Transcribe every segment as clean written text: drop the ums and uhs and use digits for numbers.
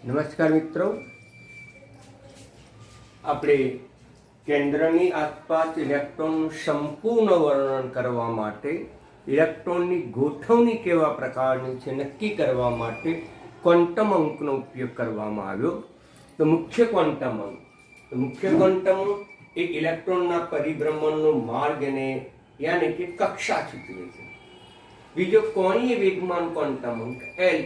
નમસ્કાર મિત્રો, આપણે કેન્દ્રની આસપાસ ઇલેક્ટ્રોનનું સંપૂર્ણ વર્ણન કરવા માટે ઇલેક્ટ્રોનની ગોઠવણી કેવા પ્રકારની છે નક્કી કરવા માટે ક્વોન્ટમ અંકનો ઉપયોગ કરવામાં આવ્યો. તો મુખ્ય ક્વોન્ટમ અંક એ ઇલેક્ટ્રોનના પરિભ્રમણનો માર્ગ અને યાની કે કક્ષા સૂચવે છે. બીજો કોણીય વેગમાન ક્વોન્ટમ અંક L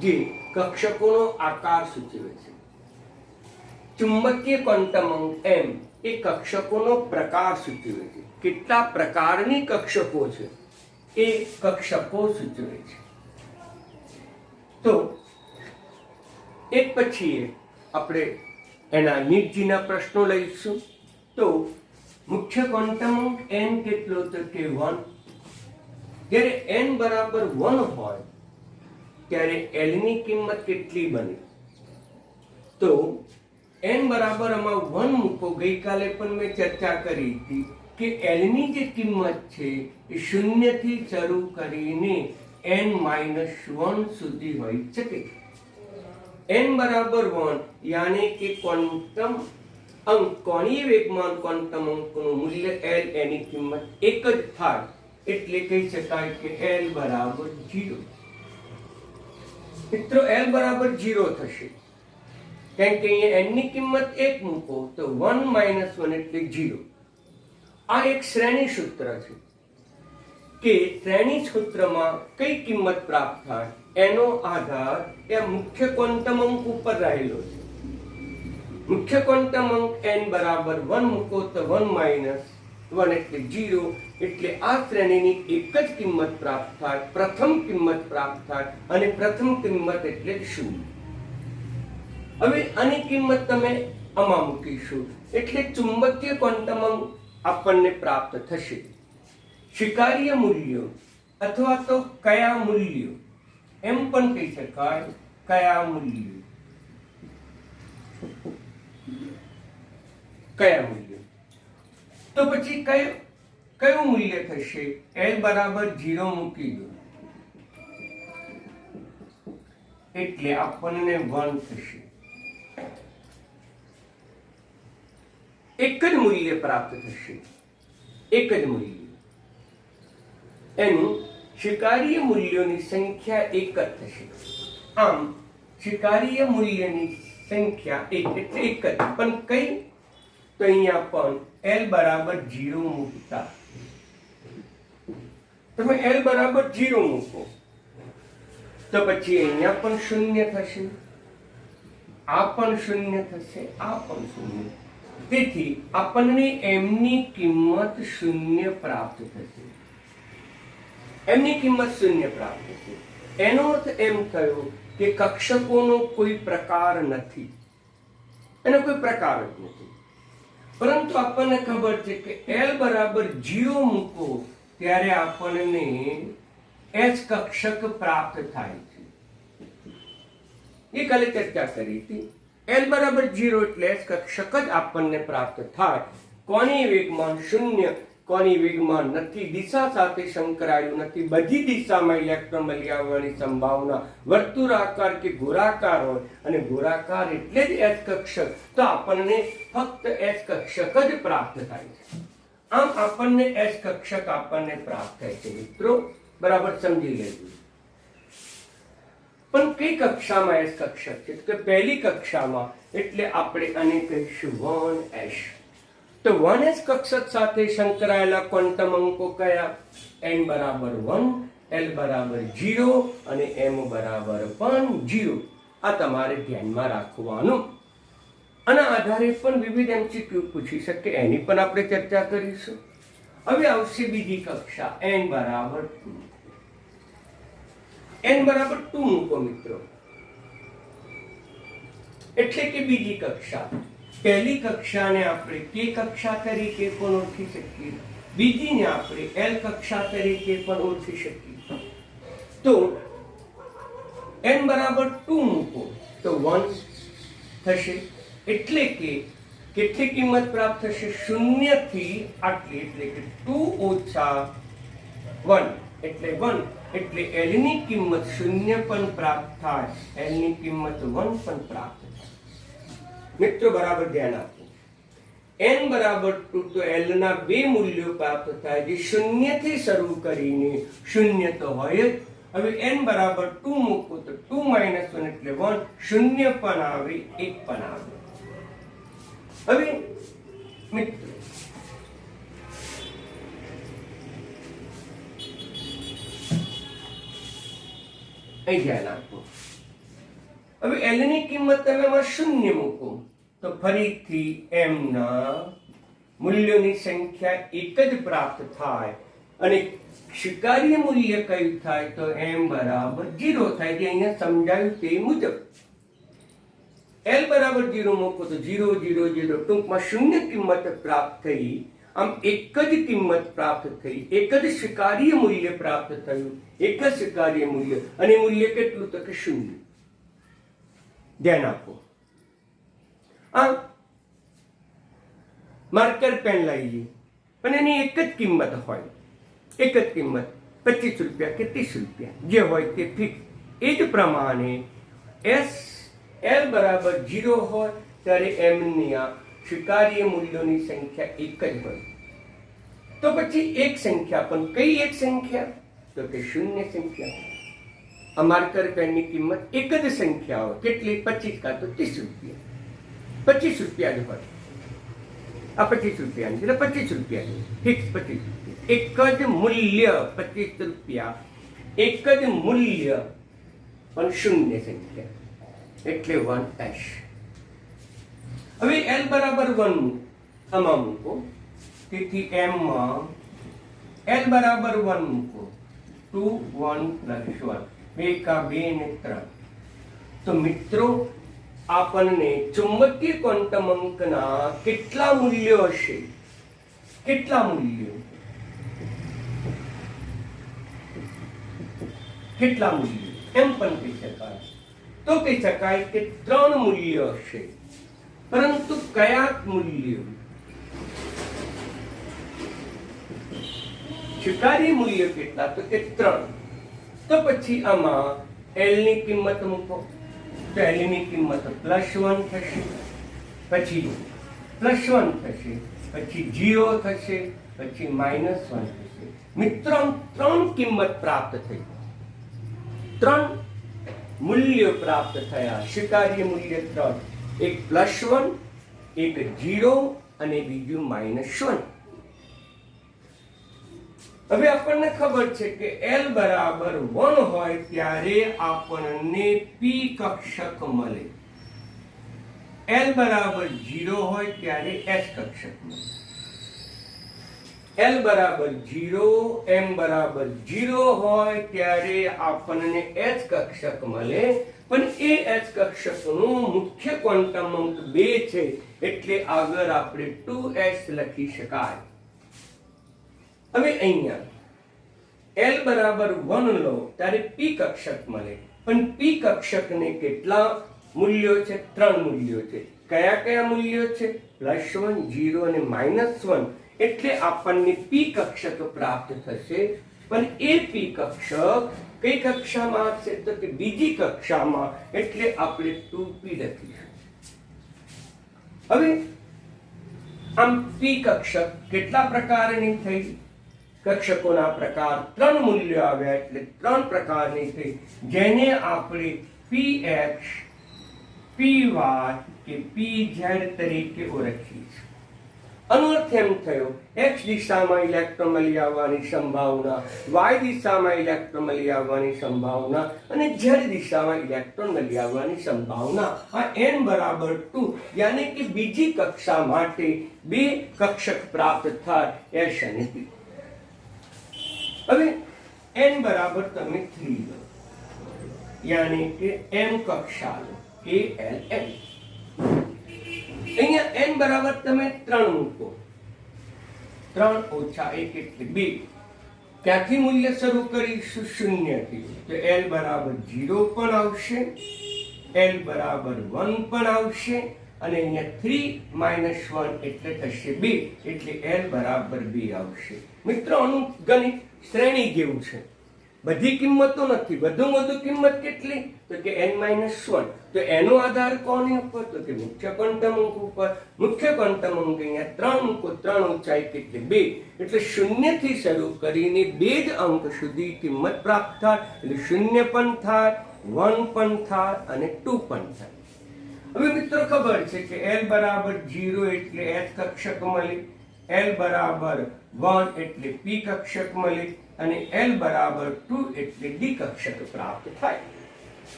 જે કક્ષકોનો આકાર સૂચવે છે. ચુંબકીય ક્વોન્ટમ અંક M એ કક્ષકોનો પ્રકાર સૂચવે છે. કેટલા પ્રકારની કક્ષકો છે એ કક્ષકો સૂચવે છે. તો એક પછી આપણે એના નીચેના પ્રશ્નો લઈશું. તો મુખ્ય ક્વોન્ટમ અંક n કેટલો તો કે 1. જ્યારે n બરાબર 1 હોય ત્યારે L ની કિંમત કેટલી બને? તો n બરાબર આમાં 1 મૂકો. ગઈકાલે પણ મેં ચર્ચા કરી હતી કે L ની જે કિંમત છે એ 0 થી શરૂ કરીને n-1 સુધી હોઈ શકે. n બરાબર 1 યાની કે ક્વોન્ટમ અંક કોણીય વેગમાન ક્વોન્ટમ અંકનું મૂલ્ય L એની કિંમત એક જ થાય એટલે કહી શકાય કે L બરાબર 0. મિત્રો, L બરાબર 0 થશે કારણ કે અહીંયા n ની કિંમત 1 મૂકો તો 1 - 1 એટલે 0. આ એક શ્રેણી સૂત્ર છે કે શ્રેણી સૂત્રમાં કઈ કિંમત પ્રાપ્ત થાય એનો આધાર એ મુખ્ય ક્વોન્ટમ અંક ઉપર રહેલો છે. મુખ્ય ક્વોન્ટમ અંક n બરાબર 1 મૂકો તો 1 - 1 એટલે 0. એટલે આ શ્રેણીની એક જ કિંમત પ્રાપ્ત થાય, પ્રથમ કિંમત પ્રાપ્ત થાય અને પ્રથમ કિંમત એટલે 0. હવે આની કિંમત તમે આમાં મૂકીશું એટલે ચુંબકીય ક્વોન્ટમ અંક આપણને પ્રાપ્ત થશે. સ્વીકાર્ય મૂલ્યો અથવા તો કયા મૂલ્યો એમ પણ કહી શકાય. કયા મૂલ્યો તો પછી કયું મૂલ્ય થશે? L બરાબર 0 મૂકી દો એટલે આપણને 1 થશે. એક જ મૂલ્ય પ્રાપ્ત થશે, એક જ મૂલ્ય. એનું સ્વીકાર્ય મૂલ્યોની સંખ્યા એક જ થશે. આમ સ્વીકાર્ય મૂલ્યની સંખ્યા એક એટલે એક જ. પણ કઈ? તો અહીંયા પણ L બરાબર 0 મૂકતા તમે L બરાબર 0 મૂકો તો પછી અહીંયા પણ 0 થશે, આ પણ 0 થશે, આ પણ 0. તેથી આપણને m ની કિંમત 0 પ્રાપ્ત થશે. m ની કિંમત 0 પ્રાપ્ત થશે. એનો અર્થ એમ થયો કે કક્ષકોનો કોઈ પ્રકાર નથી, એનો કોઈ પ્રકાર જ નથી. પરંતુ આપણને ખબર છે કે L બરાબર 0 મૂકો ત્યારે આપણને S કક્ષક પ્રાપ્ત થાય છે. એ કાલે ચર્ચા કરી હતી. L બરાબર 0 એટલે S કક્ષક જ આપણને પ્રાપ્ત થાય. કોણીય વેગમાન 0, કોણીય વેગમાન નથી, દિશા સાથે સંકળાયેલું નથી. બધી દિશામાં ઇલેક્ટ્રોન મળી આવવાની સંભાવના વર્તુળાકાર કે ગોળાકાર હોય અને ગોળાકાર એટલે જ S કક્ષક. તો આપણને ફક્ત S કક્ષક જ પ્રાપ્ત થાય છે. આમ આપણને S કક્ષક આપણને પ્રાપ્ત થાય છે. મિત્રો, બરાબર સમજી લેજો. પણ કઈ કક્ષામાં S કક્ષક છે? તો પહેલી કક્ષામાં એટલે આપણે આને કહીશું 1s. તો 1s કક્ષક સાથે સંકળાયેલા ક્વોન્ટમ અંકો કયા? n બરાબર 1, L બરાબર 0 અને m બરાબર પણ 0. આ તમારે ધ્યાનમાં રાખવાનું. આના આધારે પણ વિવિધ MCQ પૂછી શકે, એની પણ આપણે ચર્ચા કરીશું. હવે આવશે બીજી કક્ષા n બરાબર 2. n બરાબર 2 મૂકો મિત્રો એટલે કે બીજી કક્ષા. પહેલી કક્ષાને આપણે K કક્ષા તરીકે પણ ઓળખી શકીએ, બીજીને આપણે L કક્ષા તરીકે પણ ઓળખી શકીએ. તો n બરાબર 2 મૂકો તો 1 થશે. એટલે કે કેટલી કિંમત પ્રાપ્ત થશે? 0 થી આટલી એટલે કે 2 - 1 એટલે 1 એટલે L ની કિંમત 0 પણ પ્રાપ્ત થાય, L ની કિંમત 1 પણ પ્રાપ્ત થાય. મિત્રો બરાબર ધ્યાન આપો. n બરાબર 2 તો L ના બે મૂલ્યો પ્રાપ્ત થાય, જે 0 થી શરૂ કરીને 0 તો હોય જ. હવે n બરાબર 2 મૂકો તો 2 - 1 એટલે 1, 0 પણ આવે, 1 પણ આવે. હવે મિત્રો અહીં ધ્યાન આપો. હવે L ની કિંમત તમે 0 મૂકો તો ફરીથી m ના મૂલ્યોની સંખ્યા એક જ પ્રાપ્ત થાય અને સ્વીકાર્ય મૂલ્ય કયું થાય તો m બરાબર 0 થાય, જે અહીંયા સમજાયું તે મુજબ. L બરાબર 0 મૂકો તો 0 0 0, ટૂંકમાં શૂન્ય કિંમત પ્રાપ્ત થઈ. આમ એક જ કિંમત પ્રાપ્ત થઈ, એક જ સ્વીકાર્ય મૂલ્ય પ્રાપ્ત થયું, એક જ સ્વીકાર્ય મૂલ્ય. અને મૂલ્ય કેટલું તો કે 0. ધ્યાન આપો. આ માર્કર પેન લઈ લઈએ, પણ એની એક જ કિંમત હોય, એક જ કિંમત 25 રૂપિયા કે 30 રૂપિયા, જે હોય તે ફિક્સ. એ જ પ્રમાણે L બરાબર 0 હોય ત્યારે m ની આ સ્વીકાર્ય મૂલ્યોની સંખ્યા એક જ હોય. તો પછી એક સંખ્યા, પણ કઈ એક સંખ્યા તો કે શૂન્ય સંખ્યા. આ માર્કર પેનની કિંમત એક જ સંખ્યા હોય, કેટલી? 25 કાં તો 30 રૂપિયા. 25 રૂપિયા જ હોય. આ 25 રૂપિયાની એટલે 25 રૂપિયા ફિક્સ 25 રૂપિયા. એક જ મૂલ્ય 25 રૂપિયા, એક જ મૂલ્ય પણ શૂન્ય સંખ્યા એટલે 1s. હવે L બરાબર 1 આમાં મૂકો, તેથી m માં L બરાબર 1 મૂકો, 2 1 + 1, 2 કા 2 ને 3. તો મિત્રો આપણને ચુંબકીય ક્વોન્ટમ અંકના કેટલા મૂલ્યો હશે? કેટલા મૂલ્યો? કેટલા મૂલ્યો એમ પણ કહી શકાય. તો કહી શકાય કે 3 મૂલ્યો હશે. પરંતુ કયા મૂલ્યો? સ્વીકાર્ય મૂલ્ય કેટલા તો કે 3. તો પછી આમાં L ની કિંમત મૂકો તો L ની કિંમત +1 થશે, પછી +1 થશે, પછી 0 થશે, પછી -1 થશે. મિત્રો 3 કિંમત પ્રાપ્ત થઈ, 3 મૂલ્યો પ્રાપ્ત થયા. સ્વીકાર્ય મૂલ્ય 3, એક +1, એક 0 અને બીજું -1. હવે આપણને ખબર છે કે L બરાબર 1 હોય ત્યારે આપણને p કક્ષક મળે, L બરાબર 0 હોય ત્યારે s કક્ષક મળે. L બરાબર 0, m બરાબર 0 હોય ત્યારે આપણને s કક્ષક મળે. પણ એ s કક્ષકનું મુખ્ય ક્વોન્ટમ અંક 2 છે, એટલે આગળ આપણે 2s લખી શકાય. હવે અહીંયા L બરાબર 1 લો ત્યારે p કક્ષક મળે, પણ p કક્ષકને કેટલા મૂલ્યો છે? 3 મૂલ્યો છે. કયા કયા મૂલ્યો છે? +1, 0 અને -1. એટલે આપણને p કક્ષક પ્રાપ્ત થશે. પણ એ p કક્ષક કઈ કક્ષામાં હશે તો કે બીજી કક્ષામાં, એટલે આપણે 2p લખીશું. હવે આમ p કક્ષક કેટલા પ્રકારની થઈ? કક્ષકોના પ્રકાર 3 મૂલ્યો આવ્યા એટલે 3 પ્રકારની થઈ, જેને આપણે px, py કે pz તરીકે ઓળખીએ. આનો અર્થ એમ થયો, x દિશામાં ઇલેક્ટ્રોન મળી આવવાની સંભાવના, y દિશામાં ઇલેક્ટ્રોન મળી આવવાની સંભાવના અને z દિશામાં ઇલેક્ટ્રોન મળી આવવાની સંભાવના. આ n બરાબર 2, યાની કે બીજી કક્ષા માટે 2 કક્ષક પ્રાપ્ત થાય, s અને p. હવે n બરાબર તમે 3 લો, યાની કે m કક્ષા લો, ALM. અહીંયા n બરાબર તમે 3 મૂકો, 3 - 1 એટલે 2. ક્યાંથી મૂલ્ય શરૂ કરીશું? 0 થી. તો L બરાબર 0 પણ આવશે, L બરાબર 1 પણ આવશે, અને અહીંયા 3 - 1 એટલે થશે 2, એટલે L બરાબર 2 આવશે. મિત્રો આનું ગણિત શ્રેણી જેવું છે. બધી કિંમતો નથી, વધુ કિંમત કેટલી? તો કે n-1. તો એનો આધાર કોની ઉપર? તો કે મુખ્ય ક્વોન્ટમ અંક ઉપર. મુખ્ય ક્વોન્ટમ અંક અહીંયા 3 મૂકો, 3 ઊંચાઈ કેટલી? 2. એટલે 0 થી શરૂ કરીને 2 જ અંક સુધી કિંમત પ્રાપ્ત થાય. એટલે 0 પણ થાય, 1 પણ થાય અને 2 પણ થાય. હવે મિત્રો ખબર છે કે l બરાબર 0 એટલે s કક્ષક મળી, l બરાબર 1 એટલે p કક્ષક મળી અને l બરાબર 2 એટલે d કક્ષક પ્રાપ્ત થાય.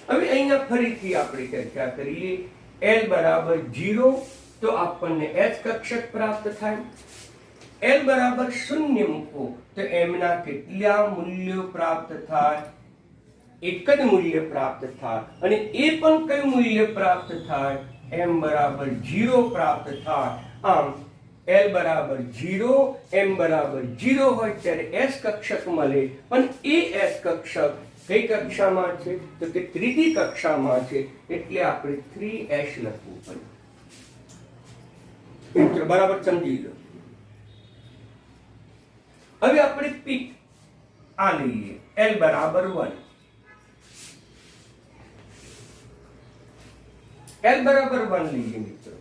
હવે અહીંયા ફરીથી આપણે ચર્ચા કરીએ. l બરાબર 0 તો આપણને s કક્ષક પ્રાપ્ત થાય. l બરાબર 0 મૂકો તો m ના કેટલા મૂલ્યો પ્રાપ્ત થાય? એક જ મૂલ્ય પ્રાપ્ત થાય. અને એ પણ કયું મૂલ્ય પ્રાપ્ત થાય? m બરાબર 0 પ્રાપ્ત થાય. આમ l બરાબર 0, m બરાબર 0 હોય ત્યારે s કક્ષક મળે. પણ એ s કક્ષક કઈ કક્ષામાં છે? તો કે ત્રીજી કક્ષામાં છે. એટલે આપણે 3s લખવું પડે. મિત્રો બરાબર સમજી લો. હવે આપણે પીક આ લઈએ, l બરાબર 1. l બરાબર 1 લઈએ મિત્રો.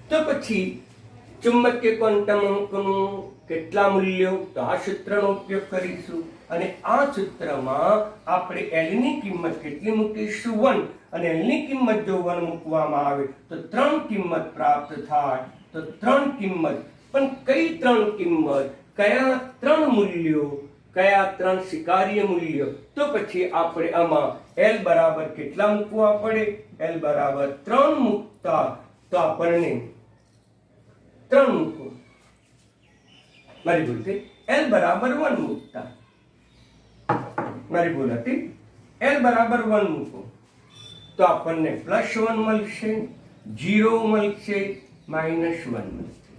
તો પછી ચુંબકીય ક્વોન્ટમ અંકનું કેટલા મૂલ્યો? તો આ સૂત્રનો ઉપયોગ કરીશું અને આ સૂત્રમાં આપણે l ની કિંમત કેટલી મૂકીશું? 1. અને l ની કિંમત જો 1 મૂકવામાં આવે તો 3 કિંમત પ્રાપ્ત થાય. તો 3 કિંમત, પણ કઈ 3 કિંમત? કયા 3 મૂલ્યો? કયા 3 સ્વીકાર્ય મૂલ્યો? તો પછી આપણે આમાં l બરાબર કેટલા મૂકવા પડે? l બરાબર 3 મૂકતા તો આપણને 3 મૂકો, મારી ભૂલ થઈ. l બરાબર 1 મૂકતા, મારી ભૂલ હતી. l બરાબર 1 મૂકો તો આપણને +1 મળશે, 0 મળશે, -1 મળશે.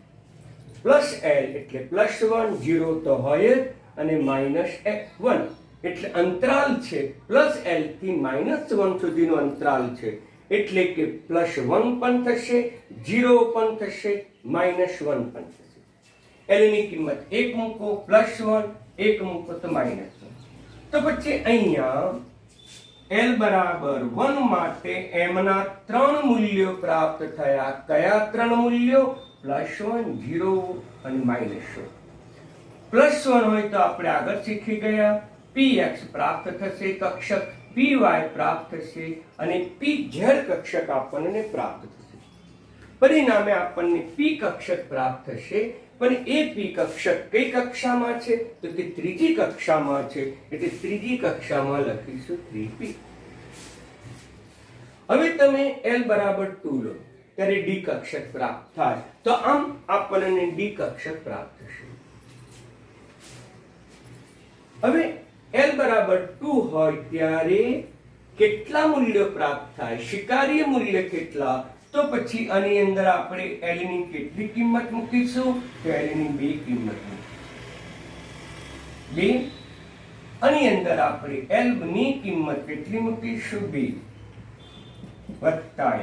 પ્લસ l એટલે +1, 0 તો હોય જ અને -1 એટલે અંતરાલ છે. પ્લસ l થી -1 સુધીનો અંતરાલ છે. એટલે કે +1 પણ થશે, 0 પણ થશે, -1 પણ થશે. l ની કિંમત 1 મૂકો, +1, 1 મૂકો તો -1. તો પછી અહીંયા l બરાબર 1 માટે m ના 3 મૂલ્યો પ્રાપ્ત થયા. કયા 3 મૂલ્યો? +1, 0 અને -1. +1 હોય તો આપણે આગળ શીખી ગયા. px પ્રાપ્ત થશે કક્ષક, py પ્રાપ્ત થશે અને pz કક્ષક આપણને પ્રાપ્ત થશે. પરિણામે આપણને p કક્ષક પ્રાપ્ત થશે. પણ એ p કક્ષક કઈ કક્ષામાં છે? તો કે ત્રીજી કક્ષામાં છે. એટલે ત્રીજી કક્ષામાં લખીશું 3p. હવે તમે l બરાબર 2 લો ત્યારે d કક્ષક પ્રાપ્ત થાય. તો આમ આપણને d કક્ષક પ્રાપ્ત થશે. હવે l બરાબર 2 હોય ત્યારે કેટલા મૂલ્યો પ્રાપ્ત થાય? સ્વીકાર્ય મૂલ્ય કેટલા? તો પછી આની અંદર આપણે l ની કેટલી કિંમત મૂકીશું? તો l ની 2 કિંમત મૂકીશું. 2. આની અંદર આપણે l ની કિંમત કેટલી મૂકીશું? 2 વત્તા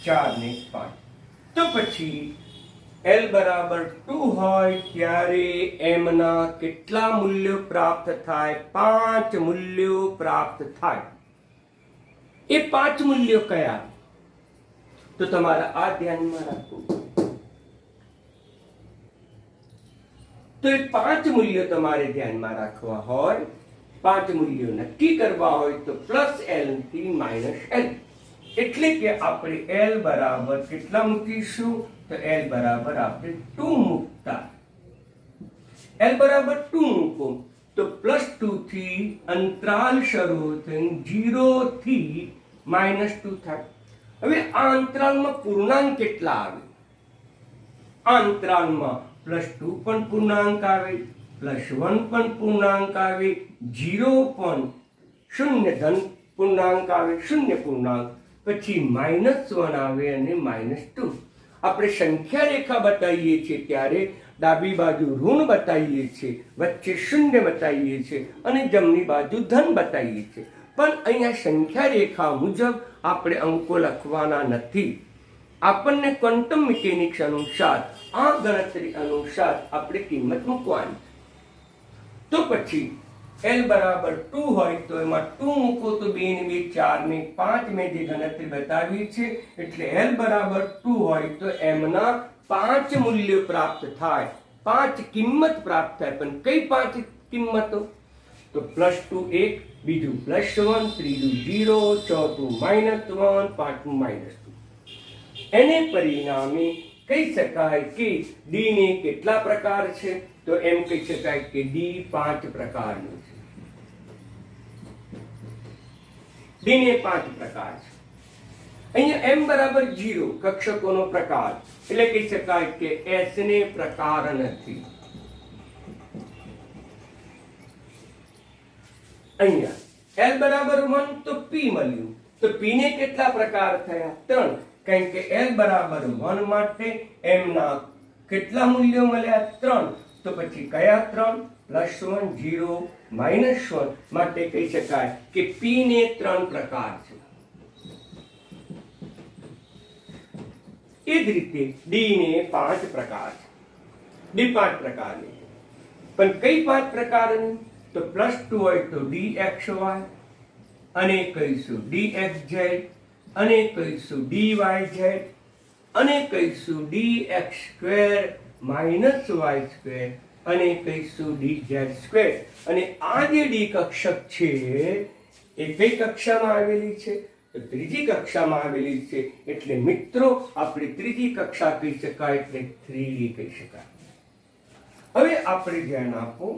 4 ને 5. તો પછી l બરાબર 2 હોય ત્યારે m ના કેટલા મૂલ્યો પ્રાપ્ત થાય? 5 મૂલ્યો પ્રાપ્ત થાય. એ 5 મૂલ્યો કયા? તો તમારા આ ધ્યાનમાં રાખવું. તો એ 5 મૂલ્યો તમારે ધ્યાનમાં રાખવા હોય, 5 મૂલ્યો નક્કી કરવા હોય તો +l થી -l. એટલે કે આપણે l બરાબર કેટલા મૂકીશું? તો l બરાબર આપણે 2 મૂકતા. l બરાબર 2 મૂકો તો +2 થી અંતરાલ શરૂ થઈ 0 થી -2 થાય. હવે આ અંતરાલમાં પૂર્ણાંક કેટલા આવે? આ અંતરાલમાં +2 પણ પૂર્ણાંક આવે, +1 પણ પૂર્ણાંક આવે, 0 પણ, 0 ધન પૂર્ણાંક આવે, 0 પૂર્ણાંક, પછી -1 આવે અને -2. આપણે સંખ્યા રેખા બતાવીએ છીએ ત્યારે ડાબી બાજુ ઋણ બતાવીએ છીએ, વચ્ચે 0 બતાવીએ છીએ અને જમણી બાજુ ધન બતાવીએ છીએ. પણ અહીંયા સંખ્યા રેખા મુજબ આપણે અંકો લખવાના નથી. આપણને ક્વોન્ટમ મિકેનિક્સ અનુસાર, આ ગણતરી અનુસાર આપણે કિંમત મૂકવાની. તો પછી L બરાબર 2 હોય તો એમાં 2 મૂકો તો 2 ને 2 4 ને 5 મેં જે ગણતરી બતાવી છે એટલે L બરાબર 2 હોય તો એમના 5 મૂલ્યો પ્રાપ્ત થાય, 5 કિંમત પ્રાપ્ત થાય. પણ કઈ 5 કિંમતો? તો +2 1, બીજું +1, ત્રીજું 0, ચોથું -1, પાંચમું -2. એને પરિણામે કહી શકાય કે ડી ને કેટલા પ્રકાર છે? તો એમ કહી શકાય કે ડી 5 પ્રકારનું છે. ડી ને 5 પ્રકાર છે. અહીંયા m બરાબર 0 કક્ષકોનો પ્રકાર એટલે કહી શકાય કે s ને પ્રકાર નથી. અહીંયા l બરાબર 1 તો p મળ્યું, તો p ને કેટલા પ્રકાર થયા? 3. કારણ કે l બરાબર 1 માટે m ના કેટલા મૂલ્યો મળ્યા? 3. તો પછી કયા 3? +1, 0, -1 માટે કહી શકાય કે p ને 3 પ્રકાર છે. એ જ રીતે ડી ને 5 પ્રકાર છે. ડી 5 પ્રકારની છે. પણ કઈ 5 પ્રકારની? તો +2 હોય તો dxy, અને કહીશું dxz, અને કહીશું dyz, અને કહીશું dx² -y², અને કહીશું dz². અને આ જે ડી કક્ષક છે એ કઈ કક્ષામાં આવેલી છે? તો ત્રીજી કક્ષામાં આવેલી છે. એટલે મિત્રો આપણે ત્રીજી કક્ષા કહી શકાય, એટલે 3D કહી શકાય. હવે આપણે ધ્યાન આપો,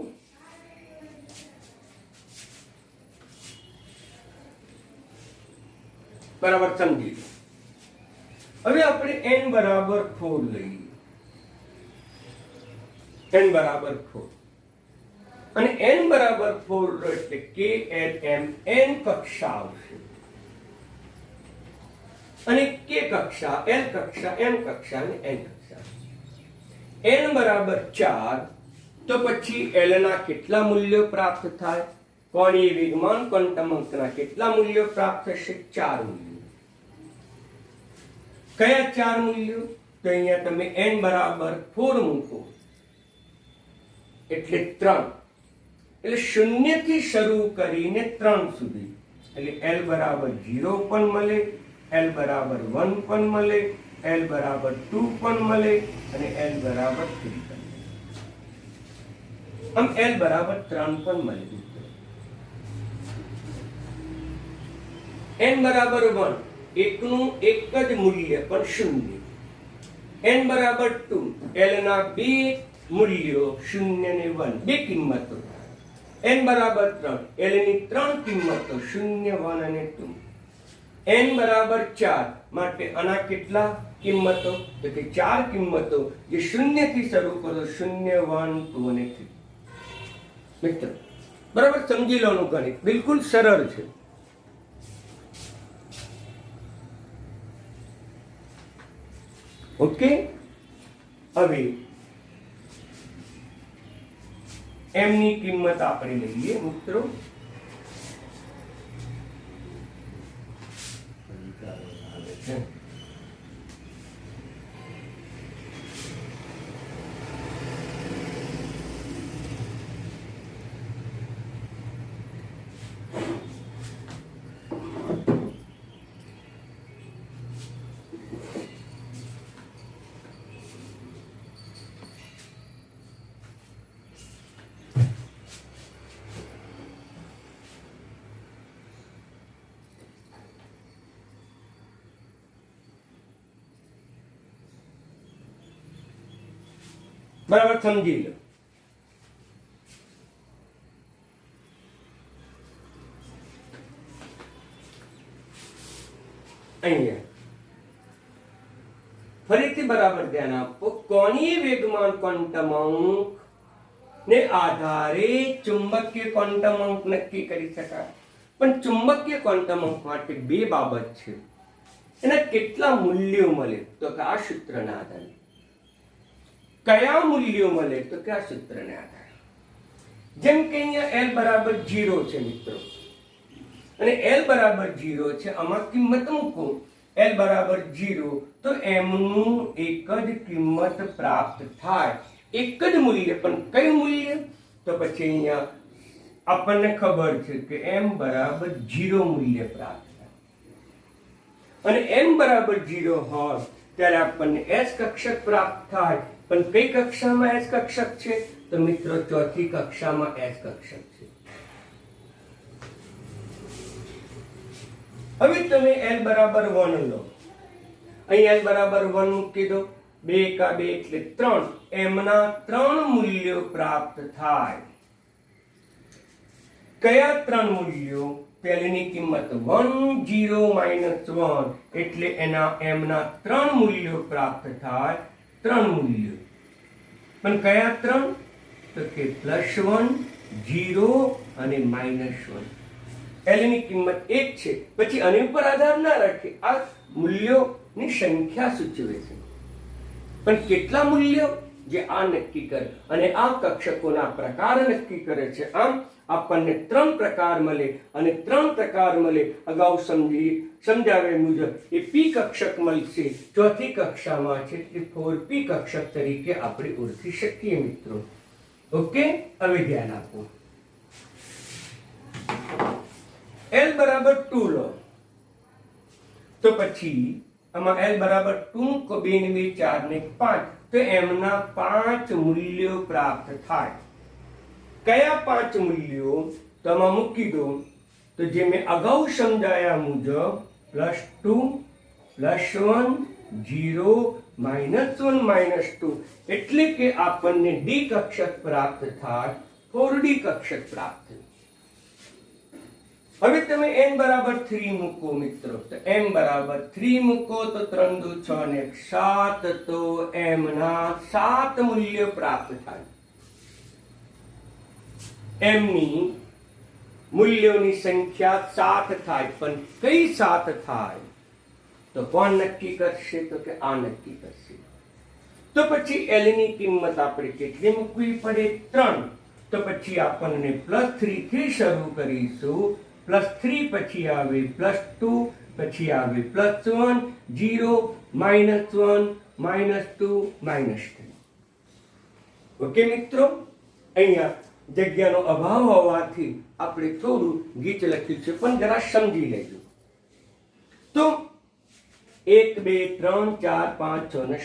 બરાબર સમજી લો. હવે આપણે n બરાબર 4 લઈએ, n બરાબર 4, અને n બરાબર 4 એટલે k l m n કક્ષા આવશે, અને k કક્ષા, l કક્ષા, m કક્ષા અને n કક્ષા. n બરાબર 4 તો પછી l ના કેટલા મૂલ્યો પ્રાપ્ત થાય? કોણીય વેગમાન ક્વોન્ટમ અંકના કેટલા મૂલ્યો પ્રાપ્ત થશે? 4 મૂલ્યો. કયા 4 મૂલ્યો? તો અહીંયા તમે n બરાબર 4 મૂકો એટલે 3, એટલે 0 થી શરૂ કરીને 3 સુધી. એટલે l બરાબર 0 પણ મળે, l બરાબર 1 પણ મળે, l બરાબર 2 પણ મળે, અને l બરાબર 3 પણ મળે. આમ l બરાબર 3 પણ મળે. n બરાબર 1 એકનું એક જ મૂલ્ય પણ 0. n બરાબર 2 l ના બે મૂલ્યો 0 ને 1, બે કિંમતો. n બરાબર 3 l ની 3 કિંમતો 0, 1 અને 2. n બરાબર 4 માટે આના કેટલા કિંમતો? તો કે 4 કિંમતો જે 0 થી શરૂ કરો, 0, 1, 2 અને 3. મિત્રો બરાબર સમજી લો, ગણિત બિલકુલ સરળ છે. ઓકે. હવે m ની કિંમત આપણે લઈએ મિત્રો. બરાબર સમજી લો. અહીંયા ફરીથી બરાબર ધ્યાન આપો. કોણીય વેગમાન ક્વોન્ટમ અંક ને આધારે ચુંબકીય ક્વોન્ટમ અંક નક્કી કરી શકાય. પણ ચુંબકીય ક્વોન્ટમ અંક માટે બે બાબત છે. એના કેટલા મૂલ્યો મળે? તો કે આ સૂત્રના આધારે. કયા મૂલ્યો મળે? તો કે આ સૂત્રને આધારે. જેમ કે અહીંયા l બરાબર 0 છે મિત્રો, અને l બરાબર 0 છે. આમાં કિંમત મૂકો l બરાબર 0 તો m નું એક જ કિંમત પ્રાપ્ત થાય, એક જ મૂલ્ય. પણ કયું મૂલ્ય? તો પછી અહીંયા આપણને ખબર છે કે m બરાબર 0 મૂલ્ય પ્રાપ્ત થાય અને m બરાબર 0 હોય ત્યારે આપણને s કક્ષક પ્રાપ્ત થાય. પણ કઈ કક્ષામાં s કક્ષક છે? તો મિત્રો ચોથી કક્ષામાં s કક્ષક છે. હવે તમે l બરાબર 1 લો, અહીં l બરાબર 1 મૂકી દો, 2 કા 2 એટલે 3, m ના 3 મૂલ્યો પ્રાપ્ત થાય. કયા 3 મૂલ્યો? પહેલીની કિંમત 1 0 -1 એટલે એના m ના 3 મૂલ્યો પ્રાપ્ત થાય. 3 મૂલ્યો, પણ કયા 3? તો કે +1 0 અને -1. l ની કિંમત 1 છે, પછી આની ઉપર આધાર ના રાખે, આ મૂલ્યોની સંખ્યા સૂચવે છે. પણ કેટલા મૂલ્યો? જે આ નક્કી કરે અને આ કક્ષકોના પ્રકાર નક્કી કરે છે. આમ આપણને 3 પ્રકાર મળે અને 3 પ્રકાર મળે અગાઉ સમજાવ્યા મુજબ એ p કક્ષક મળશે. ચોથી કક્ષામાં છે એ 4p કક્ષક તરીકે આપણે ઓળખી શકીએ મિત્રો. ઓકે, હવે ધ્યાન આપો. l બરાબર 2 લો તો પછી આમાં l બરાબર 2 કો 2 ને 2 4 ને 5, તો m ના 5 મૂલ્યો પ્રાપ્ત થાય. કયા 5 મૂલ્યો? તો આમાં મૂકી દો. તો જે મેં અગાઉ સમજાયા મુજબ +2 +1 0 -1 -2 એટલે કે આપણને d કક્ષક પ્રાપ્ત થાય, 4d કક્ષક પ્રાપ્ત થાય. હવે તમે n બરાબર 3 મૂકો મિત્રો. તો m બરાબર 3 મૂકો તો 3 દુ 6 ને 7, તો m ના 7 મૂલ્યો પ્રાપ્ત થાય. m ની મૂલ્યોની સંખ્યા 7 થાય, પણ કઈ 7 થાય? તો કોણ નક્કી કરશે? તો કે આ નક્કી કરશે. તો પછી l ની કિંમત આપણે કેટલી મૂકવી પડે? 3. તો પછી આપણને +3 થી શરૂ કરીશું. +3 પછી આવે +2, પછી આવે +1 0 -1 -2 -3. ઓકે મિત્રો, અહીંયા જગ્યાનો અભાવ હોવાથી આપણે થોડું ગીચ લખ્યું છે, પણ જરા સમજી લેજો. તો 1 2 3 4 5 6 અને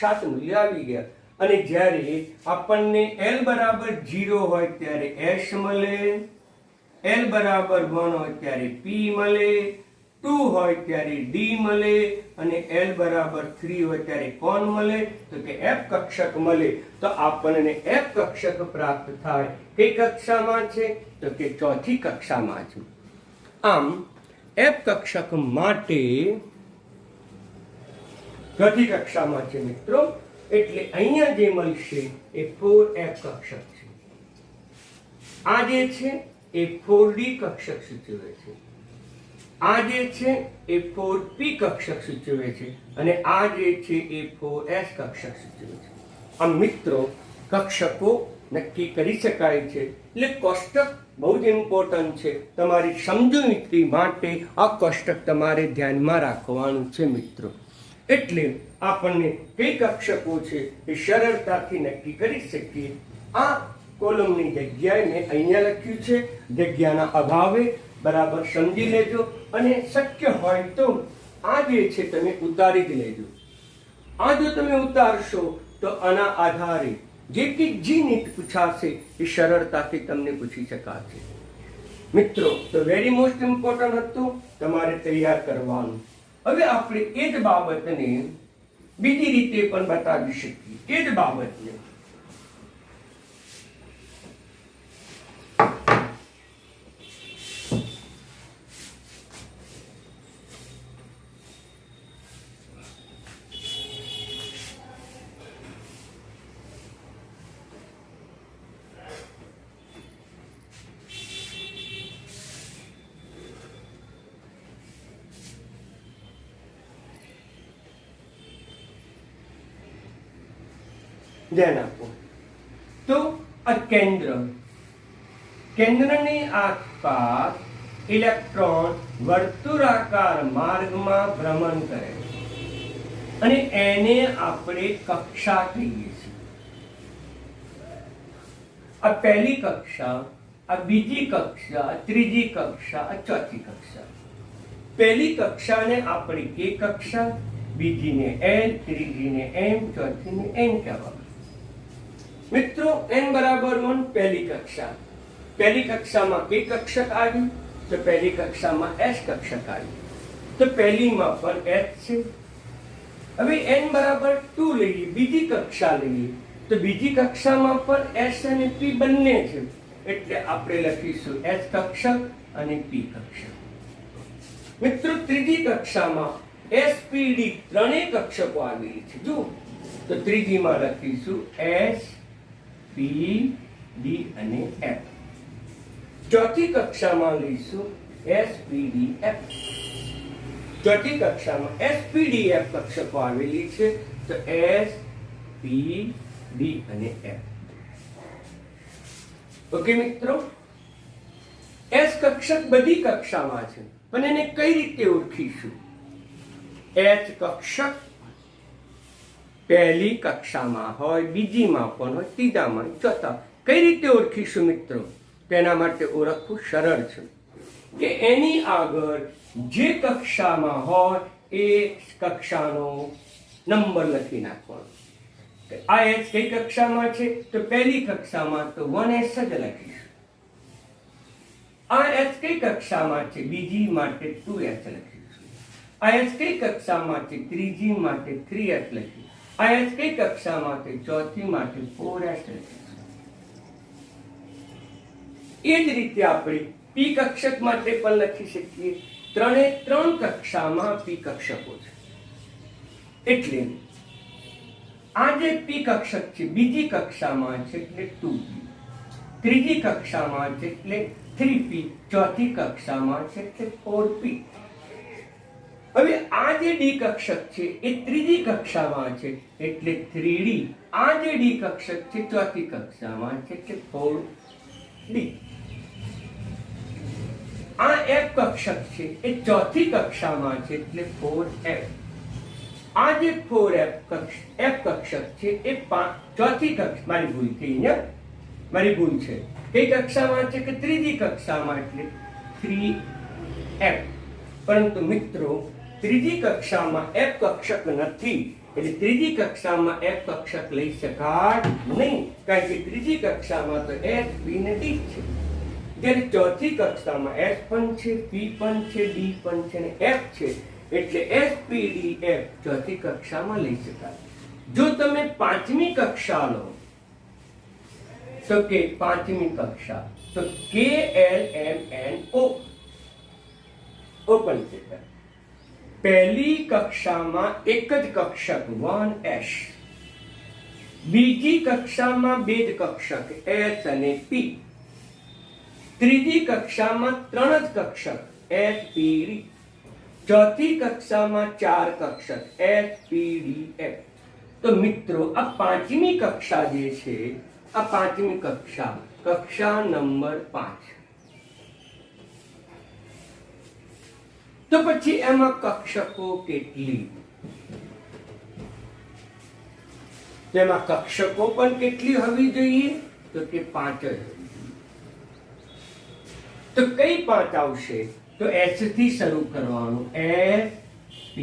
7 મૂલ્ય આવી ગયા. અને જ્યારે આપણને l બરાબર 0 હોય ત્યારે s મળે, l બરાબર 1 હોય ત્યારે p મળે, 2 હોય ત્યારે d મળે અને l બરાબર 3 હોય ત્યારે કોણ મળે? તો કે f કક્ષક મળે. તો આપણને f કક્ષક પ્રાપ્ત થાય. કઈ કક્ષામાં છે? તો કે ચોથી કક્ષામાં છે. આમ f કક્ષક માટે ચોથી કક્ષામાં છે મિત્રો. એટલે અહીંયા જે મળશે એ 4f કક્ષક છે. આ જે છે એ 4d કક્ષક સૂચવે છે. આ જે છે એ 4p કક્ષક સૂચવે છે અને આ જે છે એ 4s કક્ષક સૂચવે છે. આમ મિત્રો કક્ષકો નક્કી કરી શકાય છે. એટલે કોષ્ટક બહુ જ ઇમ્પોર્ટન્ટ છે. તમારી સમજૂતી માટે આ કોષ્ટક તમારે ધ્યાનમાં રાખવાનું છે મિત્રો. એટલે આપણને કઈ કક્ષકો છે એ સરળતાથી નક્કી કરી શકીએ. આ કોલમની જગ્યાએ મેં અહીંયા લખ્યું છે. જગ્યાના અભાવે બરાબર સમજી લેજો અને શક્ય હોય તો આ જે છે તમે ઉતારી જ લેજો. આ જો તમે ઉતારશો તો આના આધારે જે કે જી નીટ પૂછાશે એ સરળતાથી તમને પૂછી શકાશે. મિત્રો તો વેરી મોસ્ટ ઇમ્પોર્ટન્ટ હતું, તમારે તૈયાર કરવાનું. હવે આપણે એ જ બાબતને બીજી રીતે પણ બતાવી શકીએ. એ જ બાબતને ધ્યાન આપો. તો આ કેન્દ્રની આસપાસ ઇલેક્ટ્રોન વર્તુળાકાર માર્ગમાં ભ્રમણ કરે અને એને આપણે કક્ષા કહીએ છીએ. આ પહેલી કક્ષા આ બીજી કક્ષા, ત્રીજી કક્ષા, ચોથી કક્ષા. પહેલી કક્ષાને આપણે કે કક્ષા, બીજીને એન, ત્રીજીને એમ, ચોથીને એન કહેવામાં. મિત્રો n બરાબર 1 પહેલી કક્ષા. પહેલી કક્ષામાં કે કક્ષક આવ્યું તો પહેલી કક્ષામાં s કક્ષક આવ્યું. તો પહેલીમાં પણ s છે. હવે n બરાબર 2 લઈએ, બીજી કક્ષા લઈએ તો બીજી કક્ષામાં પણ s અને p બંને છે. એટલે આપણે લખીશું s કક્ષક અને p કક્ષક. મિત્રો ત્રીજી કક્ષામાં spd ત્રણેય કક્ષકો આવેલી છે. જો તો ત્રીજીમાં લખીશું s p d અને f. ચોથી કક્ષામાં લઈશું spd f. ચોથી કક્ષામાં spd f કક્ષકો આવેલી છે. તો s p d અને f. ઓકે મિત્રો, s કક્ષક બધી કક્ષામાં છે, પણ એને કઈ રીતે ઓળખીશું? s કક્ષક પહેલી કક્ષામાં હોય, બીજીમાં પણ હોય, ત્રીજામાં, ચોથા. કઈ રીતે ઓળખીશું મિત્રો? તેના માટે ઓળખવું સરળ છે કે એની આગળ જે કક્ષામાં હોય એ કક્ષાનો નંબર લખી નાખવાનો. આ s કઈ કક્ષામાં છે? તો પહેલી કક્ષામાં તો 1s જ લખીશું. આ s કઈ કક્ષામાં છે? બીજી માટે 2s લખીશું. આ s કઈ કક્ષામાં છે? ત્રીજી માટે 3s લખીશું. આ s કઈ કક્ષામાં છે? ચોથી માટે 4s લખીશું. એ જ રીતે આપણે p કક્ષક માટે પણ લખી શકીએ. ત્રણે ત્રણ કક્ષામાં p કક્ષકો છે. એટલે આ જે p કક્ષક છે બીજી કક્ષામાં છે એટલે 2p, ત્રીજી કક્ષામાં છે એટલે 3p, ચોથી કક્ષામાં છે એટલે 4p. હવે આ જે d કક્ષક છે એ ત્રીજી કક્ષામાં છે એટલે 3d. આ જે d કક્ષક છે ચોથી કક્ષામાં છે એટલે 4d. આ f કક્ષક છે એ ચોથી કક્ષામાં છે એટલે 4f. આ જે 4f કક્ષક છે એ ચોથી કક્ષા, મારી ભૂલ થઈ અહીંયા, મારી ભૂલ છે. કઈ કક્ષામાં છે? કે ત્રીજી કક્ષામાં એટલે 3f. પરંતુ મિત્રો ત્રીજી કક્ષામાં f કક્ષક નથી, એટલે ત્રીજી કક્ષામાં f કક્ષક લઈ શકાય નહીં, કારણ કે ત્રીજી કક્ષામાં તો s p ને d છે. જ્યારે ચોથી કક્ષામાં s પણ છે, p પણ છે, d પણ છે અને f છે. એટલે spdf ચોથી કક્ષામાં લઈ શકાય. જો તમે પાંચમી કક્ષા લો તો કે પાંચમી કક્ષા તો KLMNO ઓપન થેટર. પહેલી કક્ષામાં એક જ કક્ષક 1s, બીજી કક્ષામાં બે જ કક્ષક s અને p, ત્રીજી કક્ષામાં ત્રણ જ કક્ષક spd, ચોથી કક્ષામાં ચાર કક્ષક spdf. તો મિત્રો આ પાંચમી કક્ષા જે છે, આ પાંચમી કક્ષા નંબર 5. તો પછી એમાં કક્ષકો કેટલી? તેમાં કક્ષકો પણ કેટલી હોવી જોઈએ? તો કે 5 જ. તો કઈ 5 આવશે? તો s થી શરૂ કરવાનું, s p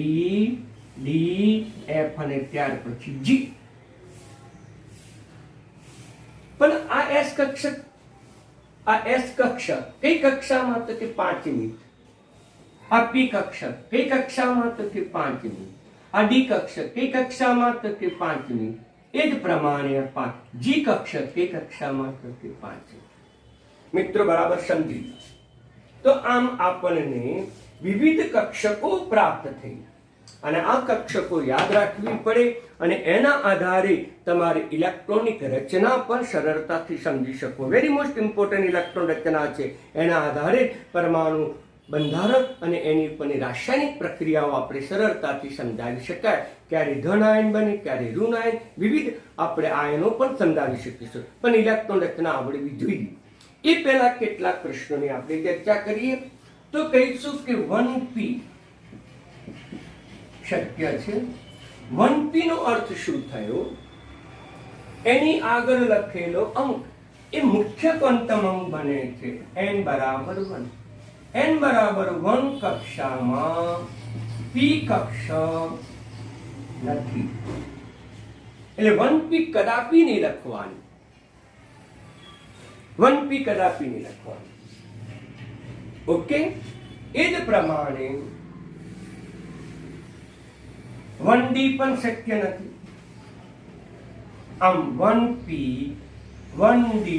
d f અને ત્યાર પછી g. પણ આ s કક્ષક કઈ કક્ષામાં? તો કે પાંચમી. આ p કક્ષક કઈ કક્ષામાં? તો કે પાંચમી. આ d કક્ષક કઈ કક્ષામાં? તો કે પાંચમી. એ જ પ્રમાણે g કક્ષક કઈ કક્ષામાં? તો કે પાંચમી. મિત્રો બરાબર સમજી. તો આમ આપણને વિવિધ કક્ષકો પ્રાપ્ત થઈ અને આ કક્ષકો યાદ રાખવી પડે અને એના આધારે તમારે ઇલેક્ટ્રોનિક રચના પણ સરળતાથી સમજી શકો. વેરી મોસ્ટ ઇમ્પોર્ટન્ટ ઇલેક્ટ્રોન રચના છે. એના આધારે પરમાણુ બંધારણ અને એની ઉપરની રાસાયણિક પ્રક્રિયાઓ આપણે સરળતાથી સમજાવી શકાય. ક્યારે ધન આયન બને, ક્યારે ઋણ આયન, વિવિધ આપણે આયનો પણ સમજાવી શકીશું. પણ ઇલેક્ટ્રોન રચના આવડવી જોઈએ. એ પહેલા કેટલાક પ્રશ્નોની આપણે ચર્ચા કરીએ. તો કહીશું કે 1p શક્ય છે. 1p નો અર્થ શું થયો? એની આગળ લખેલો અંક એ મુખ્ય ક્વોન્ટમ અંક બને છે n બરાબર 1. n બરાબર 1 કક્ષામાં p કક્ષક નથી, એટલે 1p કદાપી નહીં લખવાની, 1p કદાપી નહીં લખવાની. ઓકે, એ જ પ્રમાણે 1d પણ શક્ય નથી. આમ 1p 1d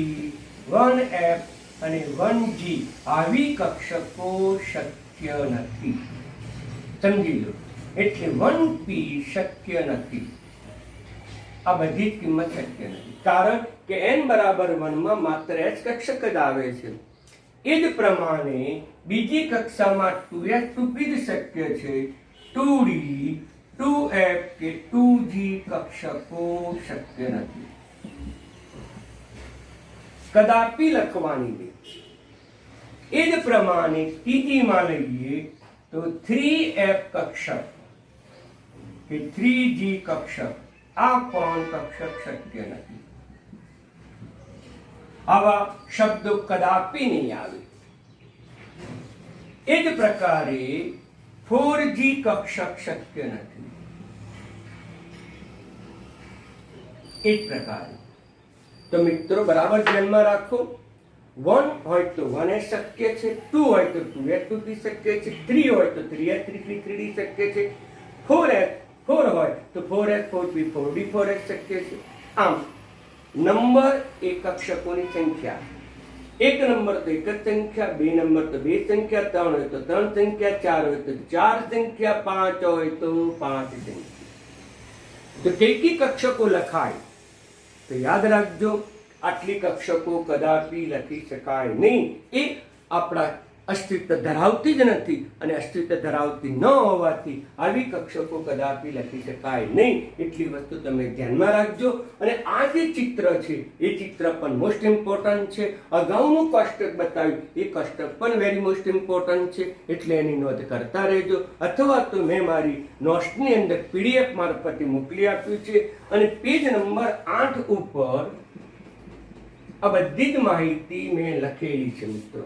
1f અને 1g આવી કક્ષકો શક્ય નથી. સમજી લો, એટલે 1p શક્ય નથી. આ બધી જ કિંમત શક્ય નથી, કારણ કે n બરાબર 1 માં માત્ર h કક્ષક જ આવે છે. એ જ પ્રમાણે બીજી કક્ષામાં 2h 2p જ શક્ય છે. 2d 2f કે 2g કક્ષકો શક્ય નથી, કદાપી લખવાની નહીં. એ જ પ્રમાણે ત્રીજીમાં લઈએ તો 3f કક્ષક કે 3g કક્ષક, આ પણ કક્ષક શક્ય નથી. આવા શબ્દો કદાપી નહીં આવે. એ જ પ્રકારે 4g કક્ષક શક્ય નથી. એ જ પ્રકારે તો મિત્રો બરાબર ધ્યાનમાં રાખો, 1 હોય તો 1h શક્ય છે, 2 હોય તો 2h 2p શક્ય છે, 3 હોય તો 3h 3p 3d શક્ય છે, 4 હોય તો 4h 4p 4d 4h શક્ય છે. આમ નંબર એ કક્ષકોની સંખ્યા, એક નંબર તો એક જ સંખ્યા, બે નંબર તો બે સંખ્યા, 3 હોય તો 3 સંખ્યા, 4 હોય તો 4 સંખ્યા, 5 હોય તો 5 સંખ્યા. તો કઈ કક્ષકો લખાય તો યાદ રાખજો, આટલી કક્ષકો કદાપી લખી શકાય નહીં. એ આપણા અસ્તિત્વ ધરાવતી જ નથી, અને અસ્તિત્વ ધરાવતી ન હોવાથી આવી કક્ષકો કદાપી લખી શકાય નહીં. એટલી વસ્તુ તમે ધ્યાનમાં રાખજો. અને આ જે ચિત્ર છે એ ચિત્ર પણ મોસ્ટ ઇમ્પોર્ટન્ટ છે. અગાઉનું કોષ્ટક બતાવ્યું એ કોષ્ટક પણ વેરી મોસ્ટ ઇમ્પોર્ટન્ટ છે, એટલે એની નોંધ કરતા રહેજો. અથવા તો મેં મારી નોટ્સની અંદર PDF મારફતે મોકલી આપ્યું છે, અને પેજ નંબર 8 ઉપર આ બધી જ માહિતી મેં લખેલી છે. મિત્રો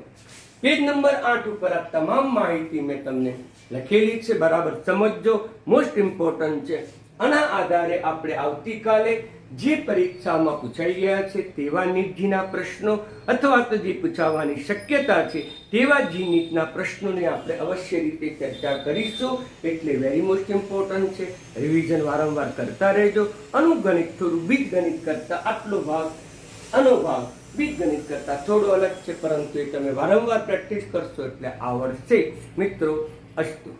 પેજ નંબર 8 ઉપર આ તમામ માહિતી મેં તમને લખેલી છે, બરાબર સમજજો. મોસ્ટ ઇમ્પોર્ટન્ટ છે. આના આધારે આપણે આવતીકાલે જે પરીક્ષામાં પૂછાઈ ગયા છે તેવા નીટજીના પ્રશ્નો, અથવા તો જે પૂછાવાની શક્યતા છે તેવા નીટના પ્રશ્નોને આપણે અવશ્ય રીતે ચર્ચા કરીશું. એટલે વેરી મોસ્ટ ઇમ્પોર્ટન્ટ છે. રિવિઝન વારંવાર કરતા રહેજો. અનુગણિત થોડું બીજગણિત કરતા આટલો ભાગ, આનો ભાગ બીજગણિત કરતા થોડો અલગ છે, પરંતુ એ તમે વારંવાર પ્રેક્ટિસ કરશો એટલે આવડશે. મિત્રો, અસ્તુ.